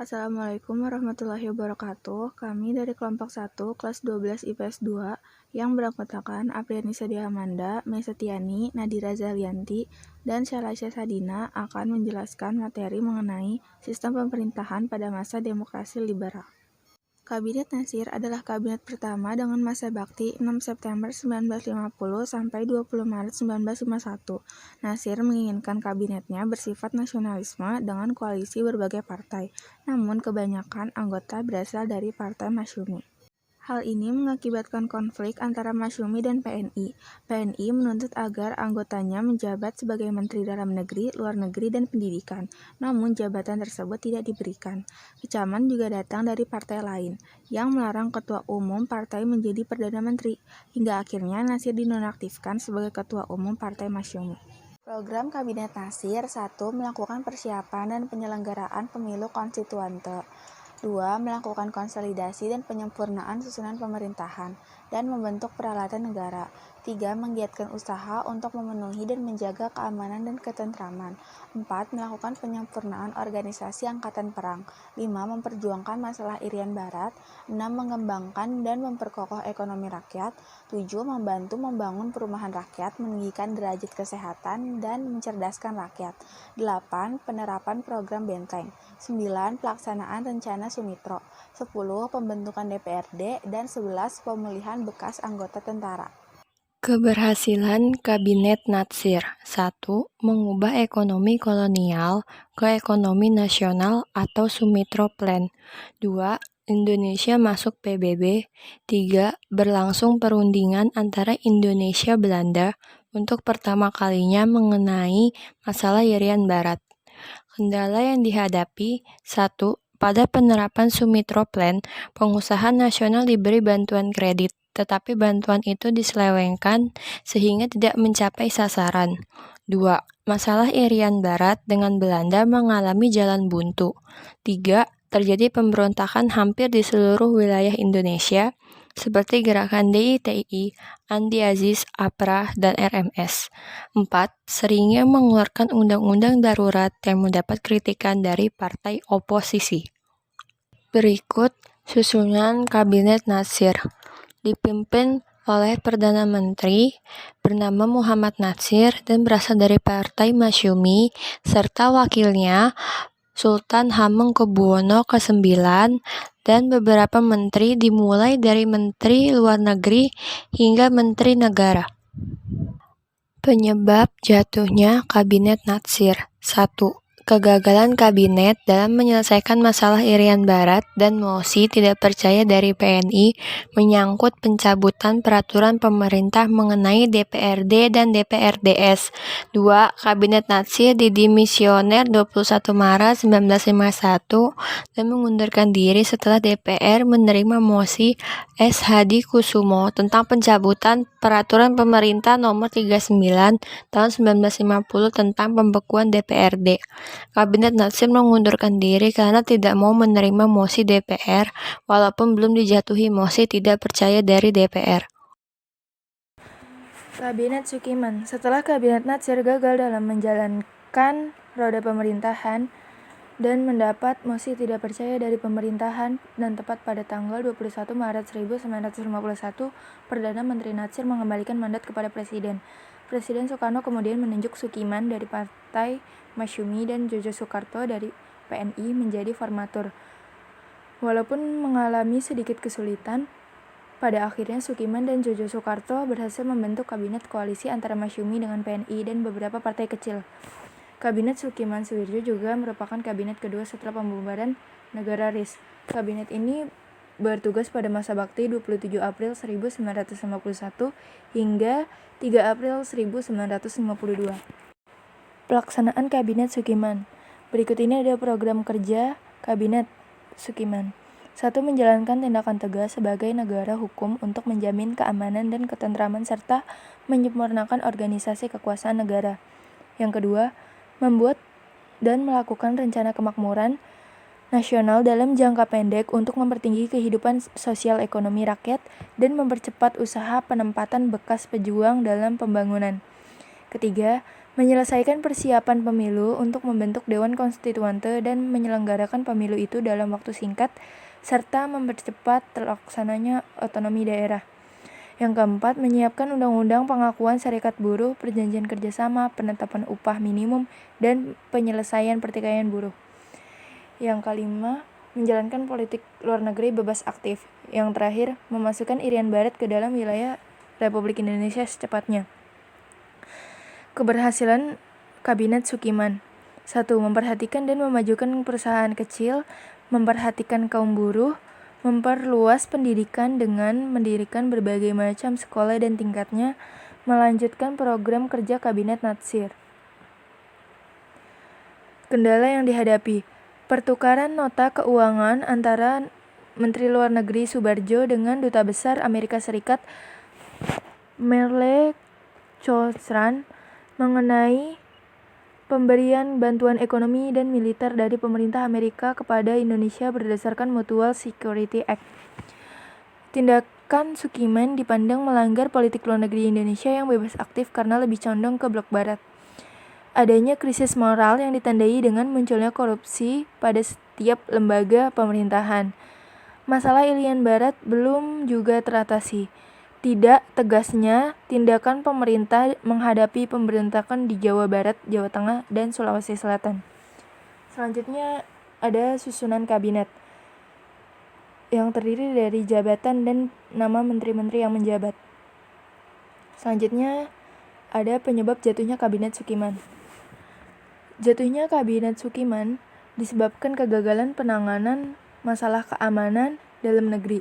Assalamualaikum warahmatullahi wabarakatuh. Kami dari kelompok 1, kelas 12 IPS 2, yang beranggotakan Aprianisa Diamanda, Mesetiani, Nadira Zalianti, dan Syalaisya Sadina akan menjelaskan materi mengenai sistem pemerintahan pada masa demokrasi liberal. Kabinet Nasir adalah kabinet pertama dengan masa bakti 6 September 1950 sampai 20 Maret 1951. Nasir menginginkan kabinetnya bersifat nasionalisme dengan koalisi berbagai partai, namun kebanyakan anggota berasal dari Partai Masyumi. Hal ini mengakibatkan konflik antara Masyumi dan PNI. PNI menuntut agar anggotanya menjabat sebagai Menteri Dalam Negeri, Luar Negeri, dan Pendidikan, namun jabatan tersebut tidak diberikan. Kecaman juga datang dari partai lain, yang melarang Ketua Umum Partai menjadi Perdana Menteri, hingga akhirnya Nasir dinonaktifkan sebagai Ketua Umum Partai Masyumi. Program Kabinet Nasir 1. Melakukan persiapan dan penyelenggaraan pemilu konstituante. 2. Melakukan konsolidasi dan penyempurnaan susunan pemerintahan dan membentuk peralatan negara. 3. Menggiatkan usaha untuk memenuhi dan menjaga keamanan dan ketentraman. 4. Melakukan penyempurnaan organisasi angkatan perang. 5. Memperjuangkan masalah Irian Barat. 6. Mengembangkan dan memperkokoh ekonomi rakyat. 7. Membantu membangun perumahan rakyat, meninggikan derajat kesehatan, dan mencerdaskan rakyat. 8. Penerapan program benteng. 9. Pelaksanaan rencana Sumitro. 10. Pembentukan DPRD. Dan 11. Pemulihan bekas anggota tentara. Keberhasilan Kabinet Natsir. 1. Mengubah ekonomi kolonial ke ekonomi nasional atau Sumitro Plan. 2. Indonesia masuk PBB. 3. Berlangsung perundingan antara Indonesia Belanda untuk pertama kalinya mengenai masalah Irian Barat. Kendala yang dihadapi. 1. Pada penerapan Sumitro Plan, pengusaha nasional diberi bantuan kredit, tetapi bantuan itu diselewengkan sehingga tidak mencapai sasaran. 2. Masalah Irian Barat dengan Belanda mengalami jalan buntu. 3. Terjadi pemberontakan hampir di seluruh wilayah Indonesia, seperti gerakan DITI, Andi Aziz, APRA, dan RMS. 4. Seringnya mengeluarkan undang-undang darurat yang mendapat kritikan dari partai oposisi. Berikut susunan Kabinet Nasir. Dipimpin oleh Perdana Menteri bernama Muhammad Natsir dan berasal dari Partai Masyumi, serta wakilnya Sultan Hamengkubuwono ke-9 dan beberapa menteri dimulai dari Menteri Luar Negeri hingga Menteri Negara. Penyebab jatuhnya Kabinet Natsir. 1. Kegagalan kabinet dalam menyelesaikan masalah Irian Barat dan mosi tidak percaya dari PNI menyangkut pencabutan peraturan pemerintah mengenai DPRD dan DPRDS. 2. Kabinet Natsir didimisioner 21 Maret 1951 dan mengundurkan diri setelah DPR menerima mosi S. Hadi Kusumo tentang pencabutan peraturan pemerintah nomor 39 tahun 1950 tentang pembekuan DPRD. Kabinet Natsir mengundurkan diri karena tidak mau menerima mosi DPR walaupun belum dijatuhi mosi tidak percaya dari DPR. Kabinet Sukiman. Setelah Kabinet Natsir gagal dalam menjalankan roda pemerintahan dan mendapat mosi tidak percaya dari pemerintahan, dan tepat pada tanggal 21 Maret 1951, Perdana Menteri Natsir mengembalikan mandat kepada Presiden. Presiden Soekarno kemudian menunjuk Sukiman dari Partai Masyumi dan Jojo Sukarto dari PNI menjadi formatur. Walaupun mengalami sedikit kesulitan, pada akhirnya Sukiman dan Jojo Sukarto berhasil membentuk kabinet koalisi antara Masyumi dengan PNI dan beberapa partai kecil. Kabinet Sukiman Suwirjo juga merupakan kabinet kedua setelah pembubaran negara RIS. Kabinet ini bertugas pada masa bakti 27 April 1951 hingga 3 April 1952. Pelaksanaan Kabinet Sukiman. Berikut ini ada program kerja Kabinet Sukiman. 1. Menjalankan tindakan tegas sebagai negara hukum untuk menjamin keamanan dan ketentraman serta menyempurnakan organisasi kekuasaan negara. Yang kedua, membuat dan melakukan rencana kemakmuran nasional dalam jangka pendek untuk mempertinggi kehidupan sosial ekonomi rakyat dan mempercepat usaha penempatan bekas pejuang dalam pembangunan. Ketiga, menyelesaikan persiapan pemilu untuk membentuk Dewan Konstituante dan menyelenggarakan pemilu itu dalam waktu singkat, serta mempercepat terlaksananya otonomi daerah. Yang keempat, menyiapkan undang-undang pengakuan serikat buruh, perjanjian kerjasama, penetapan upah minimum, dan penyelesaian pertikaian buruh. Yang kelima, menjalankan politik luar negeri bebas aktif. Yang terakhir, memasukkan Irian Barat ke dalam wilayah Republik Indonesia secepatnya. Keberhasilan Kabinet Sukiman. 1. Memperhatikan dan memajukan perusahaan kecil, memperhatikan kaum buruh, memperluas pendidikan dengan mendirikan berbagai macam sekolah dan tingkatnya, melanjutkan program kerja Kabinet Natsir. Kendala yang dihadapi. Pertukaran nota keuangan antara Menteri Luar Negeri Subarjo dengan Duta Besar Amerika Serikat Merle Chosran mengenai pemberian bantuan ekonomi dan militer dari pemerintah Amerika kepada Indonesia berdasarkan Mutual Security Act. Tindakan Sukiman dipandang melanggar politik luar negeri Indonesia yang bebas aktif karena lebih condong ke blok barat. Adanya krisis moral yang ditandai dengan munculnya korupsi pada setiap lembaga pemerintahan. Masalah Irian Barat belum juga teratasi. Tidak tegasnya tindakan pemerintah menghadapi pemberontakan di Jawa Barat, Jawa Tengah, dan Sulawesi Selatan. Selanjutnya ada susunan kabinet yang terdiri dari jabatan dan nama menteri-menteri yang menjabat. Selanjutnya ada penyebab jatuhnya Kabinet Sukiman. Jatuhnya Kabinet Sukiman disebabkan kegagalan penanganan masalah keamanan dalam negeri.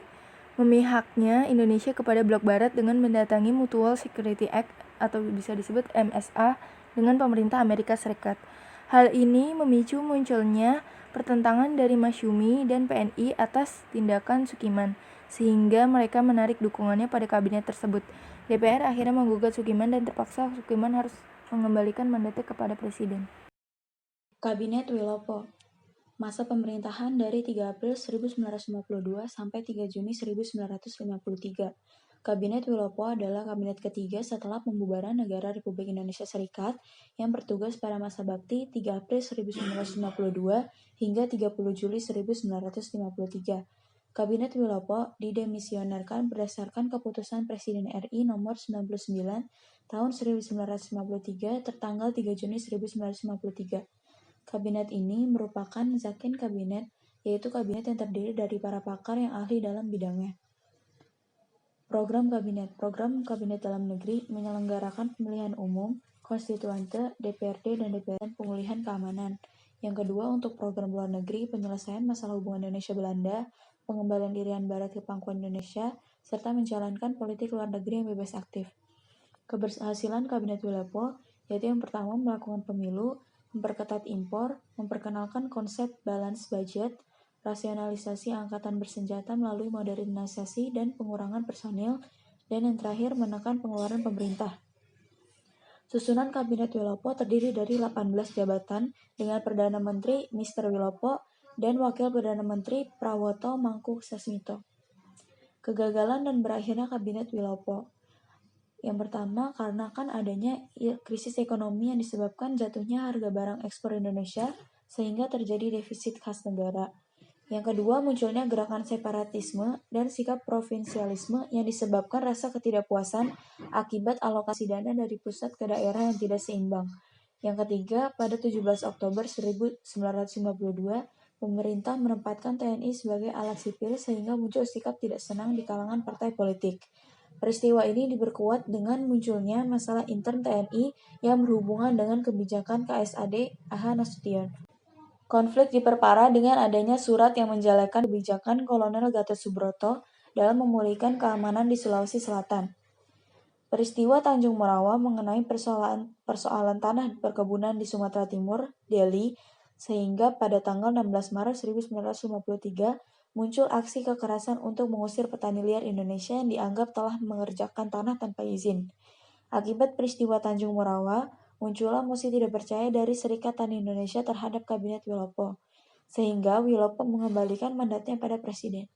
Memihaknya Indonesia kepada blok barat dengan mendatangi Mutual Security Act atau bisa disebut MSA dengan pemerintah Amerika Serikat. Hal ini memicu munculnya pertentangan dari Masyumi dan PNI atas tindakan Sukiman, sehingga mereka menarik dukungannya pada kabinet tersebut. DPR akhirnya menggugat Sukiman dan terpaksa Sukiman harus mengembalikan mandatnya kepada presiden. Kabinet Wilopo. Masa pemerintahan dari 3 April 1952 sampai 3 Juni 1953. Kabinet Wilopo adalah kabinet ketiga setelah pembubaran negara Republik Indonesia Serikat yang bertugas pada masa bakti 3 April 1952 hingga 30 Juli 1953. Kabinet Wilopo didemisionerkan berdasarkan keputusan Presiden RI nomor 99 tahun 1953 tertanggal 3 Juni 1953. Kabinet ini merupakan Zakin Kabinet, yaitu kabinet yang terdiri dari para pakar yang ahli dalam bidangnya. Program Kabinet dalam negeri menyelenggarakan pemilihan umum, konstituante, DPRD, dan DPR, pemulihan keamanan. Yang kedua, untuk program luar negeri, penyelesaian masalah hubungan Indonesia-Belanda, pengembalian Irian Barat ke pangkuan Indonesia, serta menjalankan politik luar negeri yang bebas aktif. Keberhasilan Kabinet Wilopo, yaitu yang pertama melakukan pemilu, memperketat impor, memperkenalkan konsep balance budget, rasionalisasi angkatan bersenjata melalui modernisasi dan pengurangan personil, dan yang terakhir menekan pengeluaran pemerintah. Susunan Kabinet Wilopo terdiri dari 18 jabatan dengan Perdana Menteri Mr. Wilopo dan Wakil Perdana Menteri Prawoto Mangku Sasmito. Kegagalan dan berakhirnya Kabinet Wilopo. Yang pertama, karena kan adanya krisis ekonomi yang disebabkan jatuhnya harga barang ekspor Indonesia sehingga terjadi defisit kas negara. Yang kedua, munculnya gerakan separatisme dan sikap provinsialisme yang disebabkan rasa ketidakpuasan akibat alokasi dana dari pusat ke daerah yang tidak seimbang. Yang ketiga, pada 17 Oktober 1952, pemerintah menempatkan TNI sebagai alat sipil sehingga muncul sikap tidak senang di kalangan partai politik. Peristiwa ini diperkuat dengan munculnya masalah intern TNI yang berhubungan dengan kebijakan KSAD AH Nasution. Konflik diperparah dengan adanya surat yang menjelekan kebijakan Kolonel Gatot Subroto dalam memulihkan keamanan di Sulawesi Selatan. Peristiwa Tanjung Morawa mengenai persoalan tanah perkebunan di Sumatera Timur, Delhi, sehingga pada tanggal 16 Maret 1953 muncul aksi kekerasan untuk mengusir petani liar Indonesia yang dianggap telah mengerjakan tanah tanpa izin. Akibat peristiwa Tanjung Morawa, muncullah mosi tidak percaya dari Serikat Tani Indonesia terhadap Kabinet Wilopo, sehingga Wilopo mengembalikan mandatnya pada Presiden.